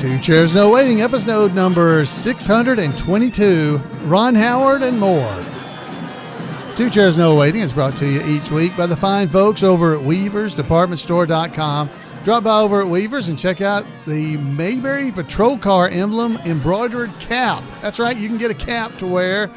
Two Chairs No Waiting, episode number 622, Ron Howard and more. Two Chairs No Waiting is brought to you each week by the fine folks over at weaversdepartmentstore.com. Drop by over at Weavers and check out the Mayberry patrol car emblem embroidered cap. That's right, you can get a cap to wear.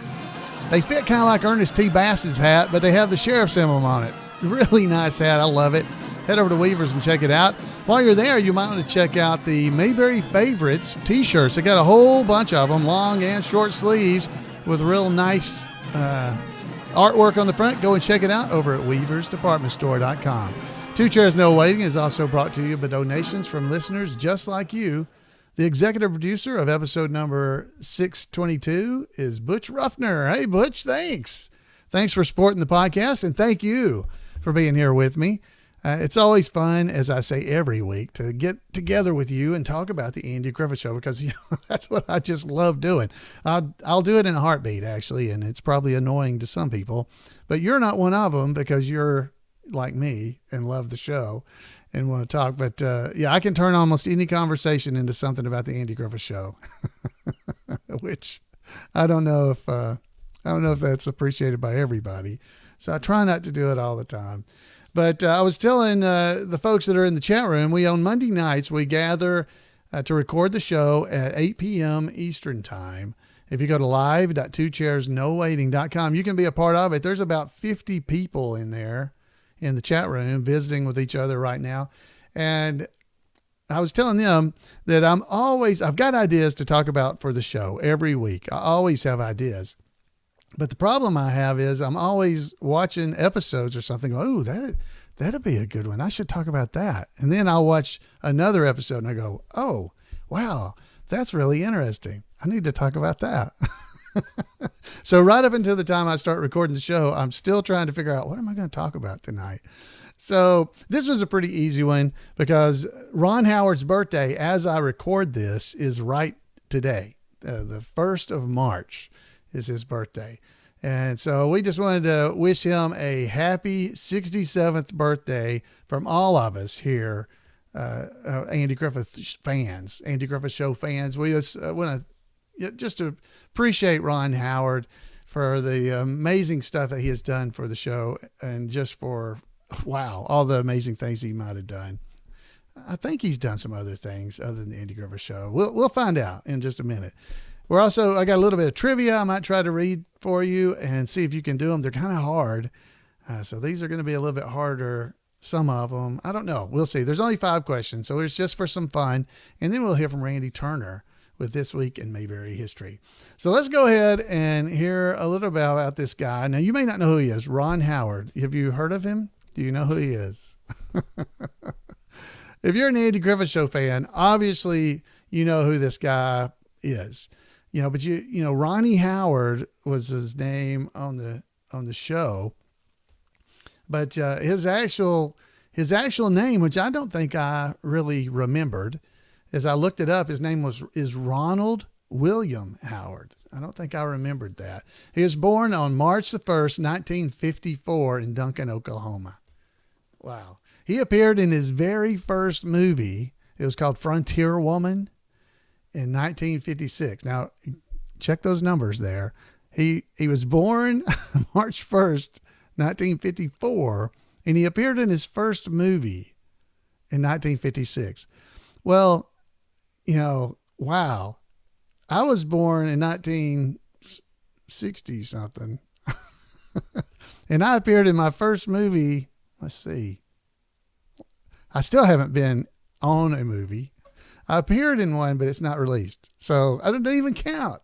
They fit kind of like Ernest T. Bass's hat, but they have the sheriff's emblem on it. Really nice hat. I love it. Head over to Weavers and check it out. While you're there, you might want to check out the Mayberry Favorites t-shirts. They got a whole bunch of them, long and short sleeves, with real nice artwork on the front. Go and check it out over at weaversdepartmentstore.com. Two Chairs No Waiting is also brought to you by donations from listeners just like you. The executive producer of episode number 622 is Butch Ruffner. Hey, Butch, thanks. Thanks for supporting the podcast, and thank you for being here with me. It's always fun, as I say every week, to get together with you and talk about the Andy Griffith Show, because that's what I just love doing. I'll do it in a heartbeat, actually, and it's probably annoying to some people, but you're not one of them because you're like me and love the show and want to talk. But yeah, I can turn almost any conversation into something about the Andy Griffith Show, which I don't know if that's appreciated by everybody. So I try not to do it all the time. But I was telling the folks that are in the chat room, on Monday nights, we gather to record the show at 8 p.m. Eastern time. If you go to live.twochairsnowaiting.com, you can be a part of it. There's about 50 people in there in the chat room visiting with each other right now. And I was telling them that I've got ideas to talk about for the show every week. I always have ideas. But the problem I have is I'm always watching episodes or something. Oh, that'd be a good one. I should talk about that. And then I'll watch another episode and I go, oh, wow, that's really interesting. I need to talk about that. So right up until the time I start recording the show, I'm still trying to figure out, what am I going to talk about tonight? So this was a pretty easy one because Ron Howard's birthday, as I record this, is right today. The 1st of March is his birthday. And so we just wanted to wish him a happy 67th birthday from all of us here, Andy Griffith fans, Andy Griffith Show fans. We just want to just to appreciate Ron Howard for the amazing stuff that he has done for the show, and just for, wow, all the amazing things he might have done. I think he's done some other things other than the Andy Griffith Show. We'll find out in just a minute. I got a little bit of trivia I might try to read for you and see if you can do them. They're kind of hard. So these are going to be a little bit harder. Some of them, I don't know. We'll see. There's only 5 questions, so it's just for some fun. And then we'll hear from Randy Turner with This Week in Mayberry History. So let's go ahead and hear a little bit about this guy. Now, you may not know who he is. Ron Howard. Have you heard of him? Do you know who he is? If you're an Andy Griffith Show fan, obviously you know who this guy is. But Ronnie Howard was his name on the show, but his actual name, which I don't think I really remembered, as I looked it up, his name is Ronald William Howard. I don't think I remembered that. He was born on March the 1st, 1954 in Duncan, Oklahoma. Wow. He appeared in his very first movie. It was called Frontier Woman. In 1956. Now, check those numbers there. He was born March 1st, 1954, and he appeared in his first movie in 1956. Well, wow. I was born in 1960 something. And I appeared in my first movie. Let's see. I still haven't been on a movie. I appeared in one, but it's not released. So I don't even count.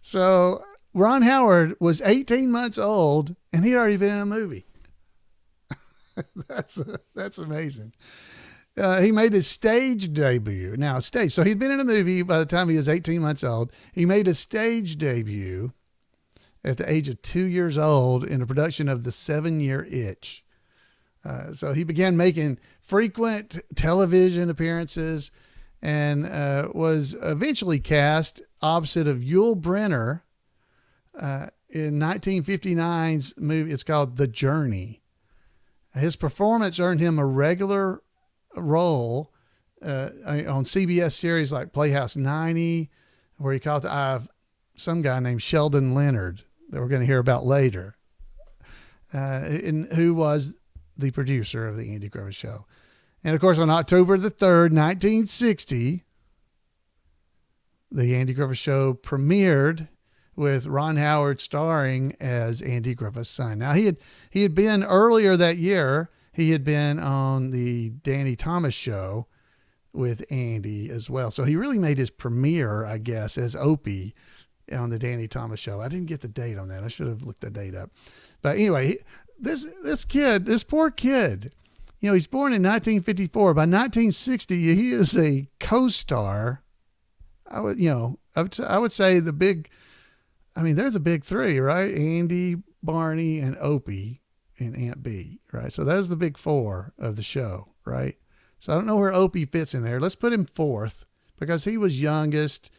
So Ron Howard was 18 months old and he'd already been in a movie. That's amazing. He made his stage debut. So he'd been in a movie by the time he was 18 months old. He made a stage debut at the age of 2 years old in a production of The 7-Year Itch. So he began making frequent television appearances and was eventually cast opposite of Yul Brynner in 1959's movie. It's called The Journey. His performance earned him a regular role on CBS series like Playhouse 90, where he caught the eye of some guy named Sheldon Leonard that we're going to hear about later, who was the producer of the Andy Griffith Show. And of course, on October the 3rd, 1960, the Andy Griffith Show premiered with Ron Howard starring as Andy Griffith's son. Now, he had been earlier that year, he had been on the Danny Thomas Show with Andy as well. So he really made his premiere, I guess, as Opie on the Danny Thomas Show. I didn't get the date on that. I should have looked the date up. But anyway, this poor kid, he's born in 1954. By 1960, he is a co-star. I would say they're the big three, right? Andy, Barney, and Opie, and Aunt Bee, right? So that's the big four of the show, right? So I don't know where Opie fits in there. Let's put him fourth because he was youngest,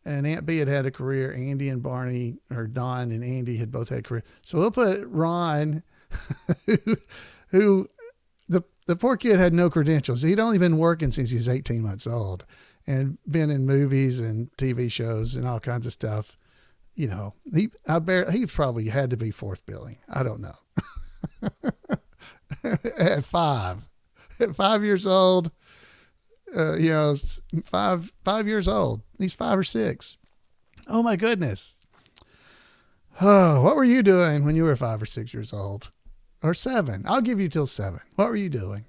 and Aunt Bee had a career. Andy and Barney, or Don and Andy, had both had careers. So we'll put Ron, who the poor kid had no credentials. He'd only been working since he was 18 months old and been in movies and TV shows and all kinds of stuff. He probably had to be fourth billing. I don't know. At 5 years old, 5 years old. He's 5 or 6. Oh my goodness. Oh, what were you doing when you were 5 or 6 years old? Or 7? I'll give you till 7. What were you doing?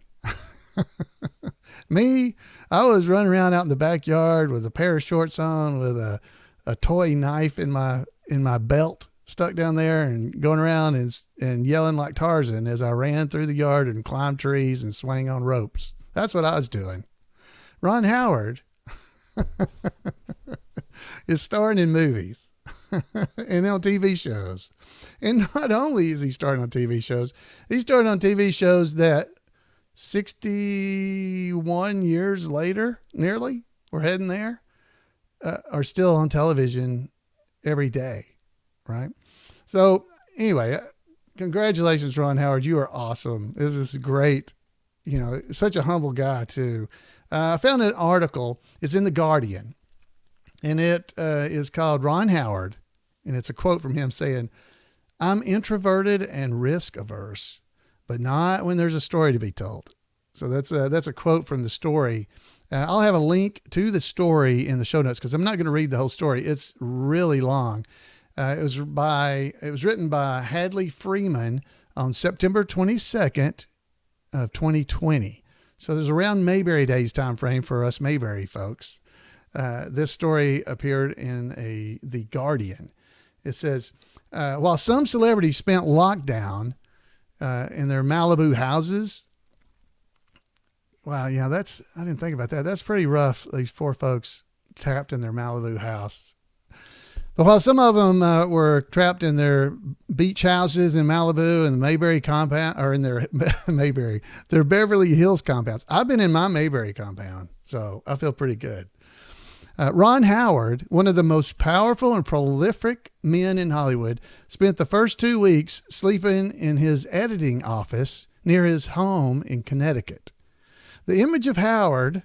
Me, I was running around out in the backyard with a pair of shorts on, with a toy knife in my belt stuck down there, and going around and yelling like Tarzan as I ran through the yard and climbed trees and swang on ropes. That's what I was doing. Ron Howard is starring in movies and on TV shows. And not only is he starring on TV shows, he's starring on TV shows that 61 years later, nearly, we're heading there, are still on television every day, right? So anyway, congratulations, Ron Howard. You are awesome. This is great. Such a humble guy too. I found an article. It's in The Guardian, and it is called Ron Howard. And it's a quote from him saying, "I'm introverted and risk averse, but not when there's a story to be told." So that's a quote from the story. I'll have a link to the story in the show notes because I'm not going to read the whole story. It's really long. It was written by Hadley Freeman on September 22nd of 2020. So there's around Mayberry Days time frame for us Mayberry folks. This story appeared in The Guardian. It says, while some celebrities spent lockdown in their Malibu houses. Wow, yeah, I didn't think about that. That's pretty rough, these poor folks trapped in their Malibu house. But while some of them were trapped in their beach houses in Malibu and the Mayberry compound, or in their Beverly Hills compounds. I've been in my Mayberry compound, so I feel pretty good. Ron Howard, one of the most powerful and prolific men in Hollywood, spent the first 2 weeks sleeping in his editing office near his home in Connecticut. The image of Howard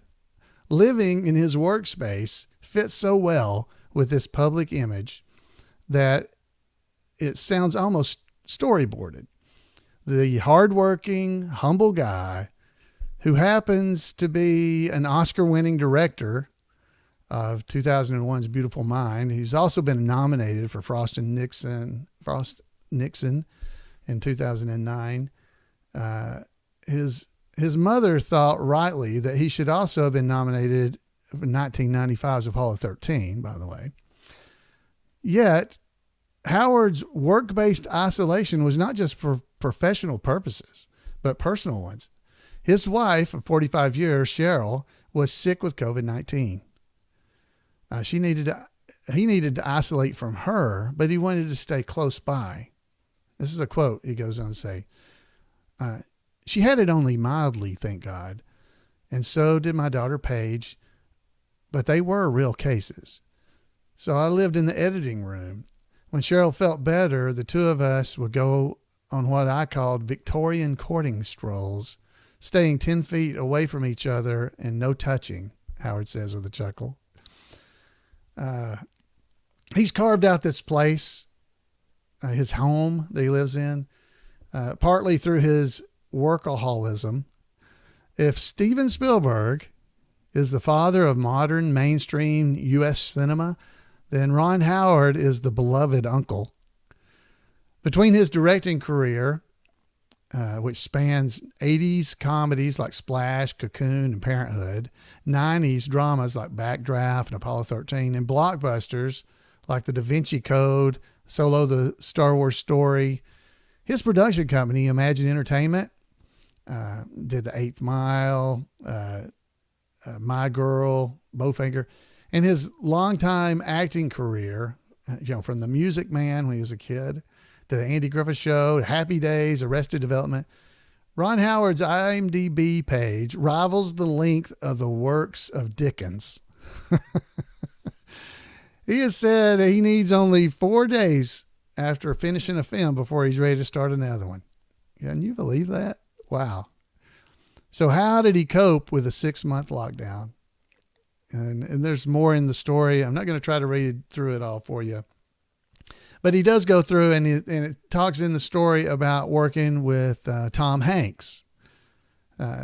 living in his workspace fits so well with this public image that it sounds almost storyboarded. The hardworking, humble guy who happens to be an Oscar-winning director of 2001's Beautiful Mind. He's also been nominated for Frost Nixon in 2009. His mother thought rightly that he should also have been nominated for 1995's Apollo 13, by the way. Yet, Howard's work-based isolation was not just for professional purposes, but personal ones. His wife of 45 years, Cheryl, was sick with COVID-19. He needed to isolate from her, but he wanted to stay close by. This is a quote he goes on to say. She had it only mildly, thank God. And so did my daughter Paige, but they were real cases. So I lived in the editing room. When Cheryl felt better, the two of us would go on what I called Victorian courting strolls, staying 10 feet away from each other and no touching, Howard says with a chuckle. He's carved out this place, his home that he lives in, partly through his workaholism. If Steven Spielberg is the father of modern mainstream U.S. cinema, then Ron Howard is the beloved uncle. Between his directing career, which spans 80s comedies like Splash, Cocoon, and Parenthood, 90s dramas like Backdraft and Apollo 13, and blockbusters like The Da Vinci Code, Solo the Star Wars Story, his production company, Imagine Entertainment, did The Eighth Mile, My Girl, Bowfinger, and his longtime acting career, from The Music Man when he was a kid, to The Andy Griffith Show, Happy Days, Arrested Development. Ron Howard's IMDb page rivals the length of the works of Dickens. He has said he needs only 4 days after finishing a film before he's ready to start another one. Can you believe that? Wow. So how did he cope with a 6-month lockdown? And there's more in the story. I'm not going to try to read through it all for you. But he does go through and it talks in the story about working with Tom Hanks.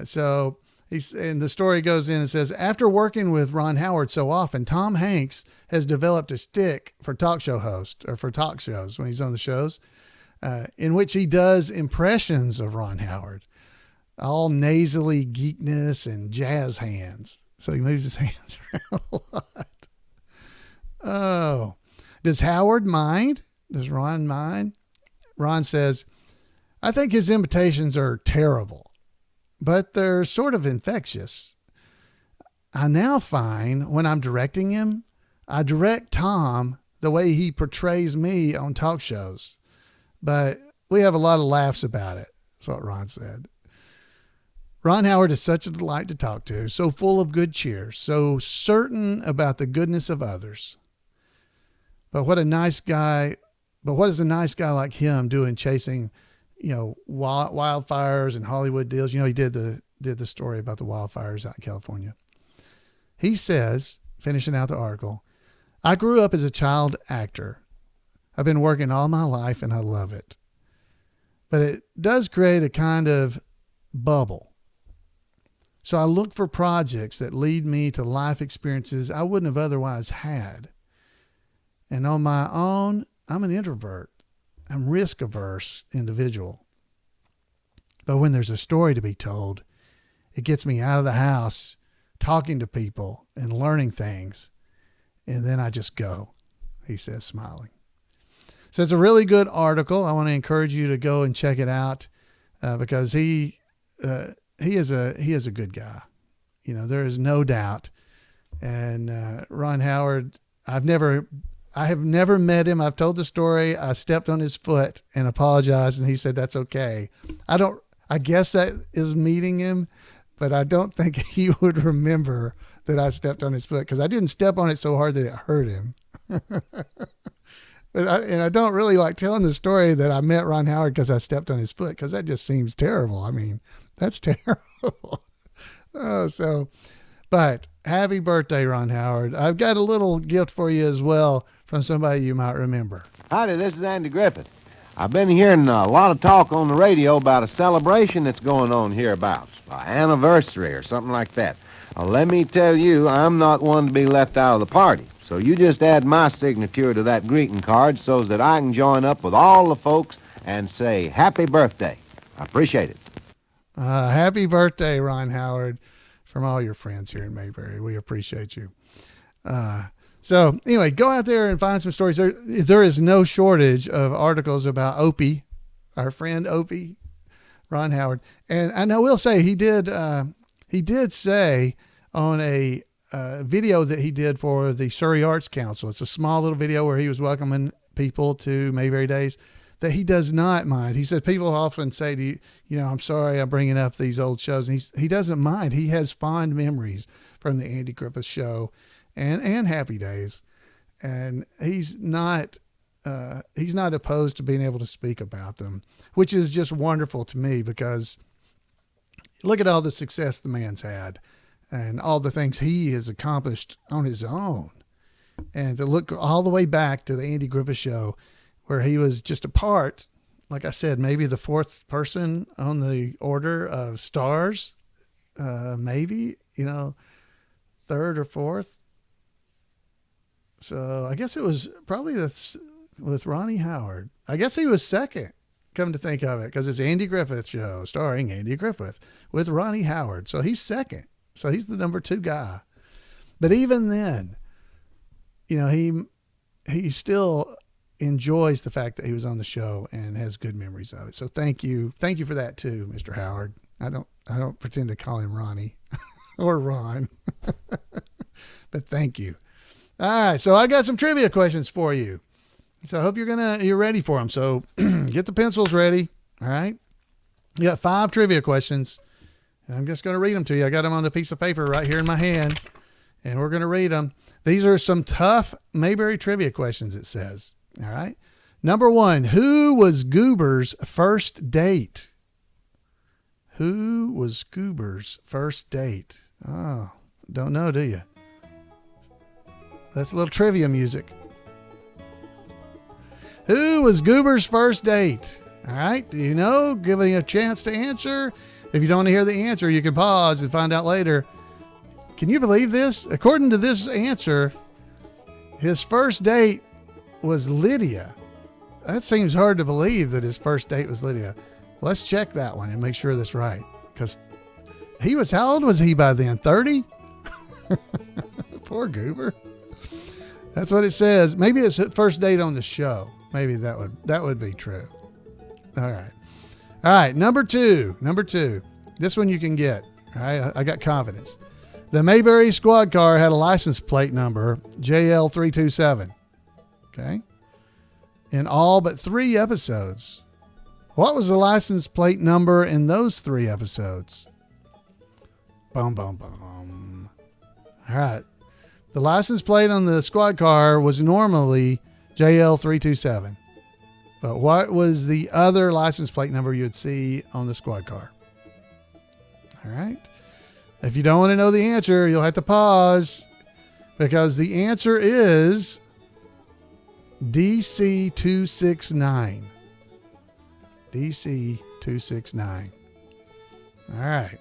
So the story goes in and says, after working with Ron Howard so often, Tom Hanks has developed a stick for talk show hosts or for talk shows when he's on the shows, in which he does impressions of Ron Howard, all nasally geekness and jazz hands. So he moves his hands around a lot. Oh, does Howard mind? Does Ron mind? Ron says, I think his imitations are terrible, but they're sort of infectious. I now find when I'm directing him, I direct Tom the way he portrays me on talk shows, but we have a lot of laughs about it. That's what Ron said. Ron Howard is such a delight to talk to, so full of good cheer, so certain about the goodness of others. But what does a nice guy like him doing chasing, wildfires and Hollywood deals? He did the story about the wildfires out in California. He says, finishing out the article, I grew up as a child actor. I've been working all my life and I love it. But it does create a kind of bubble. So I look for projects that lead me to life experiences I wouldn't have otherwise had. And on my own, I'm an introvert. I'm risk-averse individual. But when there's a story to be told, it gets me out of the house, talking to people and learning things. And then I just go, he says, smiling. So it's a really good article. I want to encourage you to go and check it out because he is a good guy. There is no doubt. And Ron Howard, I have never met him. I've told the story. I stepped on his foot and apologized, and he said that's okay. I guess that is meeting him, but I don't think he would remember that I stepped on his foot because I didn't step on it so hard that it hurt him. I don't really like telling the story that I met Ron Howard because I stepped on his foot because that just seems terrible. I mean, that's terrible. But happy birthday, Ron Howard. I've got a little gift for you as well from somebody you might remember. Howdy, this is Andy Griffith. I've been hearing a lot of talk on the radio about a celebration that's going on hereabouts, an anniversary or something like that. Let me tell you, I'm not one to be left out of the party. So you just add my signature to that greeting card so that I can join up with all the folks and say happy birthday. I appreciate it. Happy birthday, Ron Howard, from all your friends here in Mayberry. We appreciate you. So anyway, go out there and find some stories. There is no shortage of articles about Opie, our friend Opie, Ron Howard. And I will say he did say on a video that he did for the Surrey Arts Council. It's a small little video where he was welcoming people to Mayberry Days that he does not mind. He said people often say to you, I'm sorry I'm bringing up these old shows. And he doesn't mind. He has fond memories from the Andy Griffith Show and Happy Days. And he's not opposed to being able to speak about them, which is just wonderful to me because look at all the success the man's had and all the things he has accomplished on his own. And to look all the way back to the Andy Griffith Show, where he was just a part, like I said, maybe the fourth person on the order of stars, maybe, third or fourth. So I guess it was probably with Ronnie Howard. I guess he was second, come to think of it, because it's Andy Griffith Show starring Andy Griffith with Ronnie Howard. So he's second. So he's the number 2 guy. But even then, he still enjoys the fact that he was on the show and has good memories of it. So thank you for that too, Mr. Howard. I don't pretend to call him Ronnie or Ron, but thank you. All right, so I got some trivia questions for you. So I hope you're ready for them. So get the pencils ready. All right, you got 5 trivia questions, and I'm just going to read them to you. I got them on a piece of paper right here in my hand, and we're going to read them. These are some tough Mayberry trivia questions. It says. All right. Number 1, who was Goober's first date? Who was Goober's first date? Oh, don't know, do you? That's a little trivia music. Who was Goober's first date? All right. Do you know? Give me a chance to answer. If you don't want to hear the answer, you can pause and find out later. Can you believe this? According to this answer, his first date was Lydia. That seems hard to believe that his first date was Lydia. Let's check that one and make sure that's right. Because how old was he by then? 30? Poor Goober. That's what it says. Maybe it's first date on the show. Maybe that would be true. All right. Number two. This one you can get. All right. I got confidence. The Mayberry squad car had a license plate number, JL327. Okay. In all but 3 episodes. What was the license plate number in those 3 episodes? Boom, boom, boom. All right. The license plate on the squad car was normally JL327. But what was the other license plate number you'd see on the squad car? All right. If you don't want to know the answer, you'll have to pause, because the answer is DC269. DC269. All right.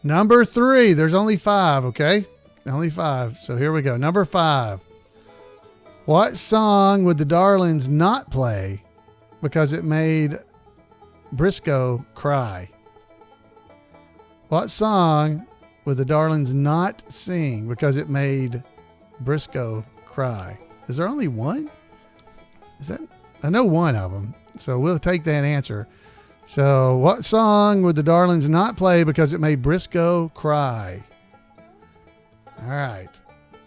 Number 3. There's only 5, okay? Only 5. So here we go. Number 5. What song would the Darlings not play because it made Briscoe cry? What song would the Darlings not sing because it made Briscoe cry? Is there only one? I know one of them, so we'll take that answer. So what song would the Darlings not play because it made Briscoe cry? All right.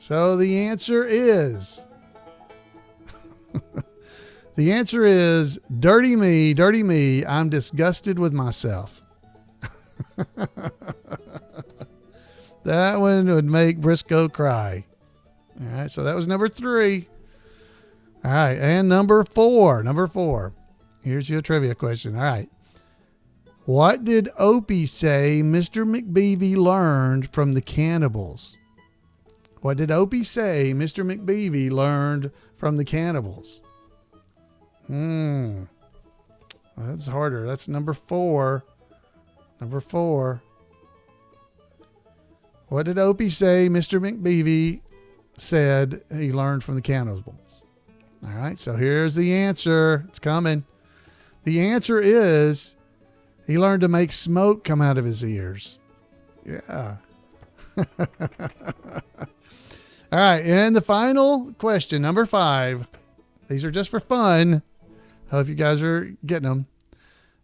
So the answer is Dirty Me, I'm disgusted with myself. That one would make Briscoe cry. All right, so that was number 3. All right, and number 4. Here's your trivia question. All right. What did Opie say Mr. McBeevy learned from the cannibals? What did Opie say Mr. McBeevy learned from the cannibals? That's harder. That's number 4. Number 4. What did Opie say Mr. McBeevy said he learned from the cannibals? All right, so here's the answer. It's coming. The answer is he learned to make smoke come out of his ears. Yeah. All right, and the final question, number 5. These are just for fun. Hope you guys are getting them.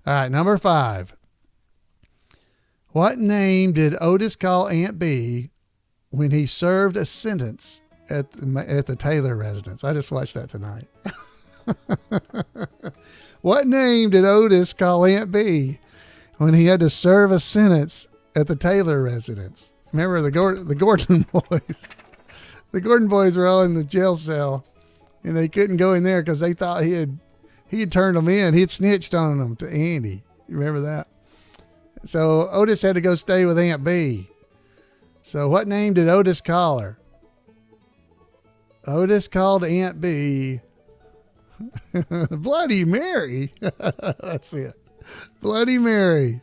All right, number 5. What name did Otis call Aunt Bee when he served a sentence at the Taylor residence? I just watched that tonight. What name did Otis call Aunt Bee when he had to serve a sentence at the Taylor residence? Remember the Gordon boys? The Gordon boys were all in the jail cell, and they couldn't go in there because they thought he had turned them in. He had snitched on them to Andy. You remember that? So Otis had to go stay with Aunt Bee. So what name did Otis call her? Otis called Aunt Bee Bloody Mary. That's it. Bloody Mary.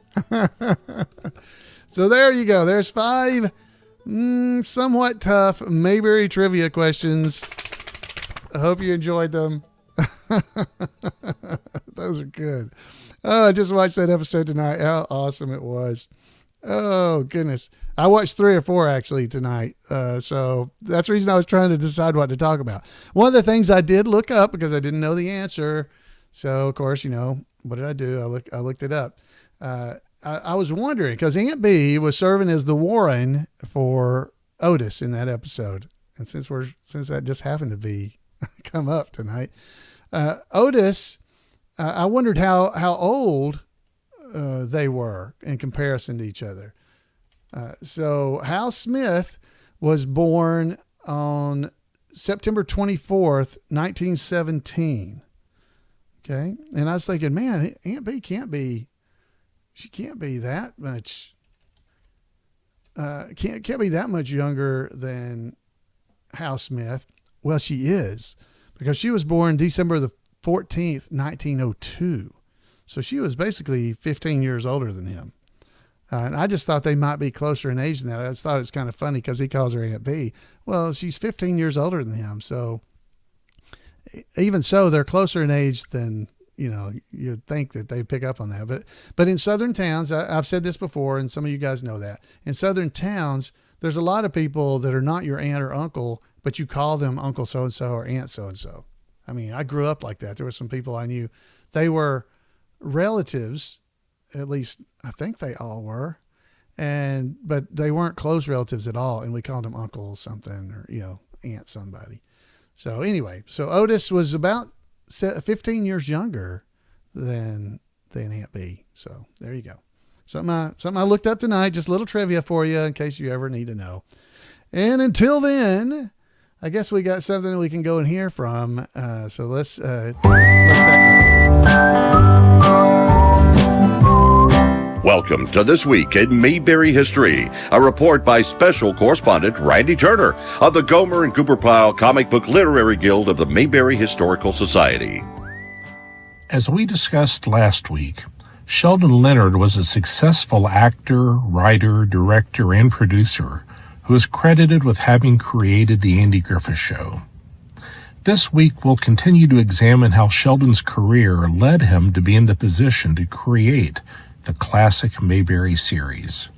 So there you go. There's 5 somewhat tough Mayberry trivia questions. I hope you enjoyed them. Those are good. Oh, I just watched that episode tonight. How awesome it was. Oh, goodness. I watched 3 or 4 actually tonight. So that's the reason I was trying to decide what to talk about. One of the things I did look up because I didn't know the answer. So, of course, you know, what did I do? I looked it up. I was wondering because Aunt Bee was serving as the Warren for Otis in that episode. And since that just happened to be come up tonight, Otis, I wondered how old they were in comparison to each other. So Hal Smith was born on September 24th, 1917. Okay. And I was thinking, man, Aunt Bee can't be that much, can't be that much younger than Hal Smith. Well, she is, because she was born December the 14th, 1902. So she was basically 15 years older than him. And I just thought they might be closer in age than that. I just thought it's kind of funny because he calls her Aunt Bee. Well, she's 15 years older than him. So even so, they're closer in age than, you know, you'd think that they pick up on that. But in southern towns, I've said this before, and some of you guys know that. In southern towns, there's a lot of people that are not your aunt or uncle, but you call them Uncle so-and-so or Aunt so-and-so. I mean, I grew up like that. There were some people I knew. They were relatives, at least I think they all were, but they weren't close relatives at all, and we called them Uncle something or, you know, Aunt somebody. So anyway, so Otis was about 15 years younger than Aunt Bee. So there you go. Something I looked up tonight, just a little trivia for you in case you ever need to know. And until then, I guess we got something that we can go and hear from. So let's let that go. Welcome to This Week in Mayberry History, a report by Special Correspondent Randy Turner of the Gomer and Cooper Pyle Comic Book Literary Guild of the Mayberry Historical Society. As we discussed last week, Sheldon Leonard was a successful actor, writer, director, and producer who is credited with having created The Andy Griffith Show. This week, we'll continue to examine how Sheldon's career led him to be in the position to create the classic Mayberry series.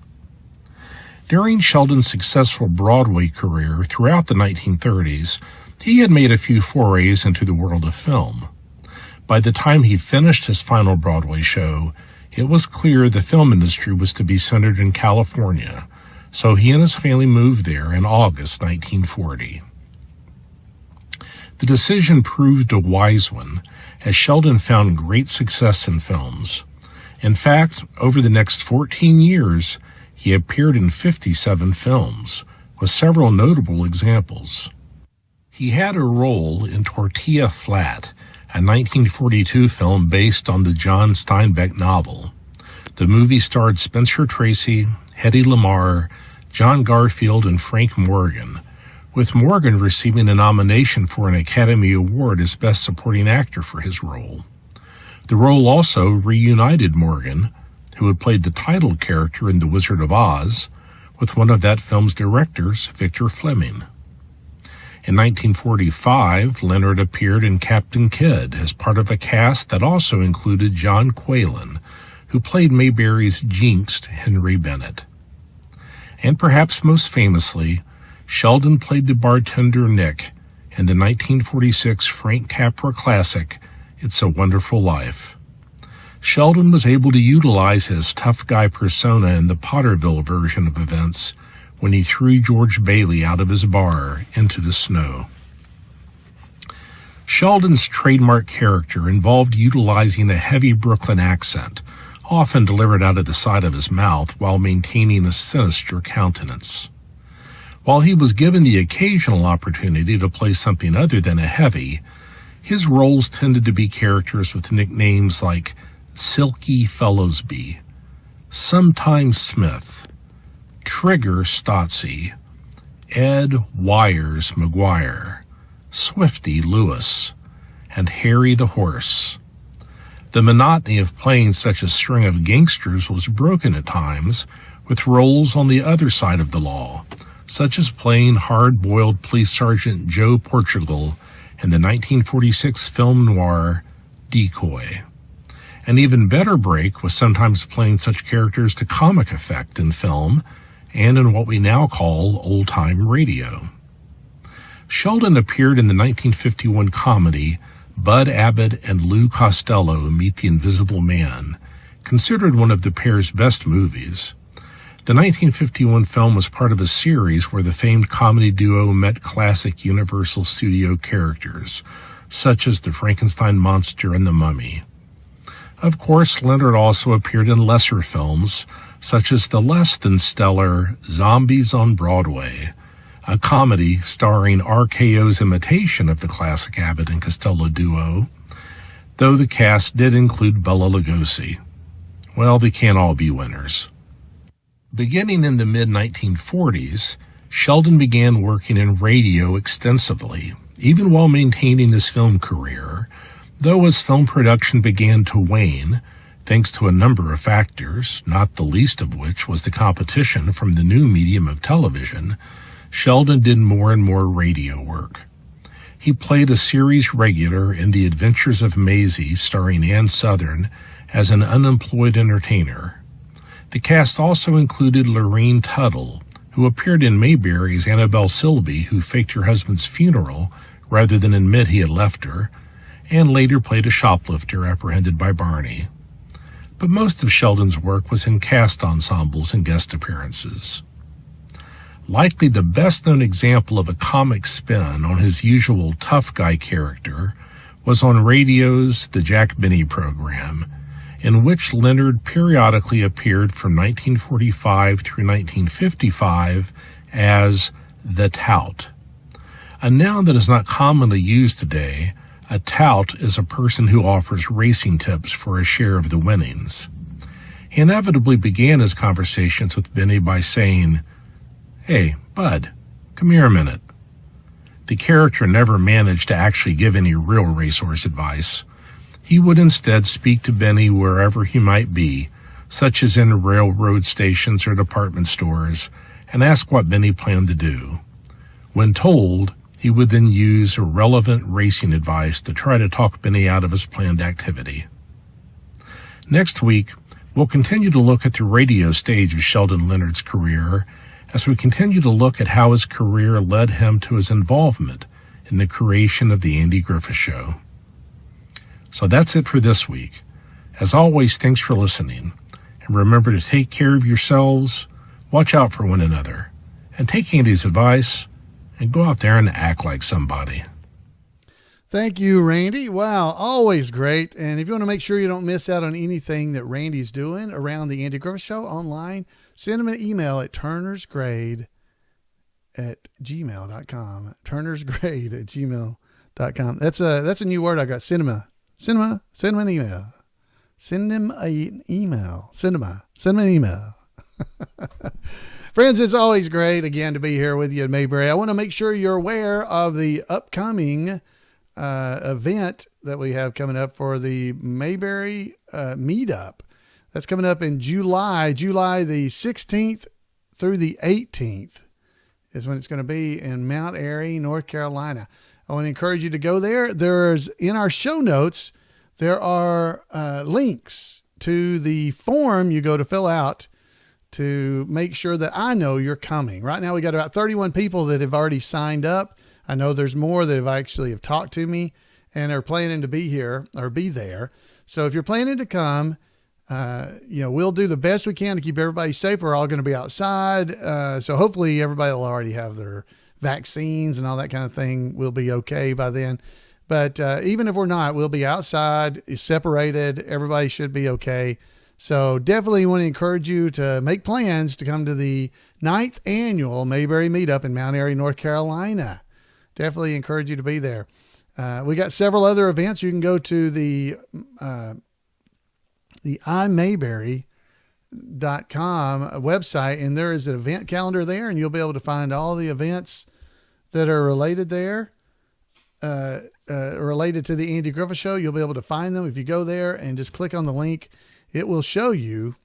During Sheldon's successful Broadway career throughout the 1930s, he had made a few forays into the world of film. By the time he finished his final Broadway show, it was clear the film industry was to be centered in California, so he and his family moved there in August 1940. The decision proved a wise one, as Sheldon found great success in films. In fact, over the next 14 years, he appeared in 57 films, with several notable examples. He had a role in Tortilla Flat, a 1942 film based on the John Steinbeck novel. The movie starred Spencer Tracy, Hedy Lamarr, John Garfield, and Frank Morgan, with Morgan receiving a nomination for an Academy Award as Best Supporting Actor for his role. The role also reunited Morgan, who had played the title character in The Wizard of Oz, with one of that film's directors, Victor Fleming. In 1945, Leonard appeared in Captain Kidd as part of a cast that also included John Quaylen, who played Mayberry's jinxed Henry Bennett. And perhaps most famously, Sheldon played the bartender Nick in the 1946 Frank Capra classic, It's a Wonderful Life. Sheldon was able to utilize his tough guy persona in the Potterville version of events when he threw George Bailey out of his bar into the snow. Sheldon's trademark character involved utilizing a heavy Brooklyn accent, often delivered out of the side of his mouth while maintaining a sinister countenance. While he was given the occasional opportunity to play something other than a heavy, his roles tended to be characters with nicknames like Silky Fellowsby, Sometimes Smith, Trigger Stotzi, Ed Wires McGuire, Swifty Lewis, and Harry the Horse. The monotony of playing such a string of gangsters was broken at times with roles on the other side of the law, such as playing hard-boiled police sergeant Joe Portugal in the 1946 film noir Decoy. An even better break was sometimes playing such characters to comic effect in film and in what we now call old-time radio. Sheldon appeared in the 1951 comedy Bud Abbott and Lou Costello Meet the Invisible Man, considered one of the pair's best movies. The 1951 film was part of a series where the famed comedy duo met classic Universal Studio characters, such as the Frankenstein Monster and the Mummy. Of course, Leonard also appeared in lesser films, such as the less than stellar Zombies on Broadway, a comedy starring RKO's imitation of the classic Abbott and Costello duo, though the cast did include Bela Lugosi. Well, they can't all be winners. Beginning in the mid-1940s, Sheldon began working in radio extensively, even while maintaining his film career, though as film production began to wane, thanks to a number of factors, not the least of which was the competition from the new medium of television, Sheldon did more and more radio work. He played a series regular in The Adventures of Maisie, starring Ann Sothern, as an unemployed entertainer. The cast also included Lorene Tuttle, who appeared in Mayberry as Annabelle Silby, who faked her husband's funeral rather than admit he had left her, and later played a shoplifter apprehended by Barney. But most of Sheldon's work was in cast ensembles and guest appearances. Likely the best-known example of a comic spin on his usual tough guy character was on radio's The Jack Benny program, in which Leonard periodically appeared from 1945 through 1955 as the Tout. A noun that is not commonly used today, a tout is a person who offers racing tips for a share of the winnings. He inevitably began his conversations with Benny by saying, "Hey, Bud, come here a minute." The character never managed to actually give any real racehorse advice. He would instead speak to Benny wherever he might be, such as in railroad stations or department stores, and ask what Benny planned to do. When told, he would then use irrelevant racing advice to try to talk Benny out of his planned activity. Next week, we'll continue to look at the radio stage of Sheldon Leonard's career as we continue to look at how his career led him to his involvement in the creation of the Andy Griffith Show. So that's it for this week. As always, thanks for listening. And remember to take care of yourselves, watch out for one another, and take Andy's advice and go out there and act like somebody. Thank you, Randy. Wow, always great. And if you want to make sure you don't miss out on anything that Randy's doing around the Andy Griffith Show online, send him an email at turnersgrade@gmail.com. turnersgrade@gmail.com. That's a new word I got. Cinema. Send him an email. Send him an email. Send him an email. Friends, it's always great again to be here with you at Mayberry. I want to make sure you're aware of the upcoming event that we have coming up for the Mayberry meetup. That's coming up in July the 16th through the 18th is when it's going to be in Mount Airy, North Carolina. I want to encourage you to go there. There's in our show notes, there are links to the form you go to fill out to make sure that I know you're coming. Right now we got about 31 people that have already signed up. I know there's more that have talked to me and are planning to be here or be there. So if you're planning to come, we'll do the best we can to keep everybody safe. We're all going to be outside. So hopefully everybody will already have their vaccines and all that kind of thing. We'll be okay by then. But even if we're not, we'll be outside, separated. Everybody should be okay. So definitely want to encourage you to make plans to come to the 9th annual Mayberry Meetup in Mount Airy, North Carolina. Definitely encourage you to be there. We got several other events. You can go to the iMayberry website, and there is an event calendar there, and you'll be able to find all the events that are related there, related to the Andy Griffith Show. You'll be able to find them. If you go there and just click on the link, it will show you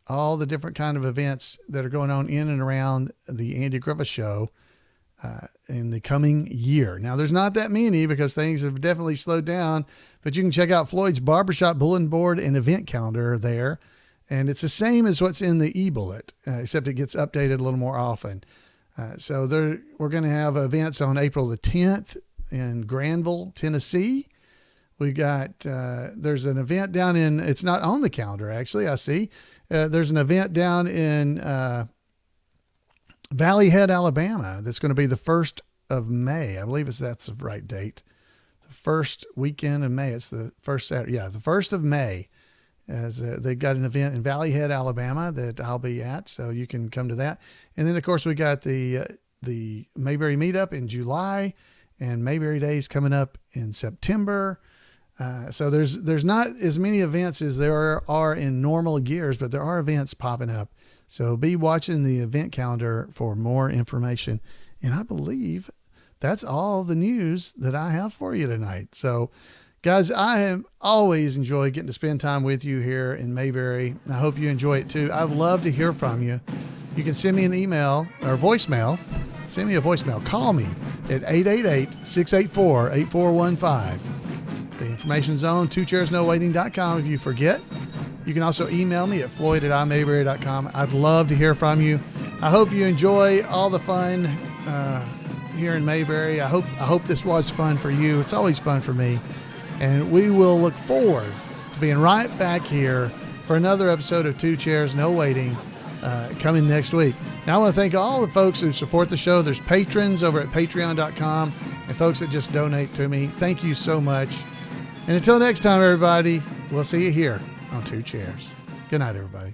all the different kind of events that are going on in and around the Andy Griffith Show in the coming year. Now, there's not that many because things have definitely slowed down, but you can check out Floyd's Barbershop Bulletin Board and event calendar there. And it's the same as what's in the e-bullet, except it gets updated a little more often. So we're going to have events on April the 10th in Granville, Tennessee. We got, there's an event down in, it's not on the calendar actually, I see. There's an event down in Valley Head, Alabama. That's going to be the 1st of May. I believe that's the right date. The first weekend of May. It's the first Saturday. Yeah, the 1st of May. As they've got an event in Valley Head, Alabama that I'll be at, so you can come to that. And then of course we got the Mayberry meetup in July, and Mayberry Days coming up in September. So there's not as many events as there are in normal years, but there are events popping up. So be watching the event calendar for more information. And I believe that's all the news that I have for you tonight. So guys, I have always enjoyed getting to spend time with you here in Mayberry. I hope you enjoy it too. I'd love to hear from you. You can send me an email or voicemail. Send me a voicemail. Call me at 888-684-8415. The information's on twocairsnowaiting.com. If you forget, you can also email me at floyd@imayberry.com. I'd love to hear from you. I hope you enjoy all the fun here in Mayberry. I hope this was fun for you. It's always fun for me. And we will look forward to being right back here for another episode of Two Chairs, No Waiting, coming next week. Now, I want to thank all the folks who support the show. There's patrons over at patreon.com and folks that just donate to me. Thank you so much. And until next time, everybody, we'll see you here on Two Chairs. Good night, everybody.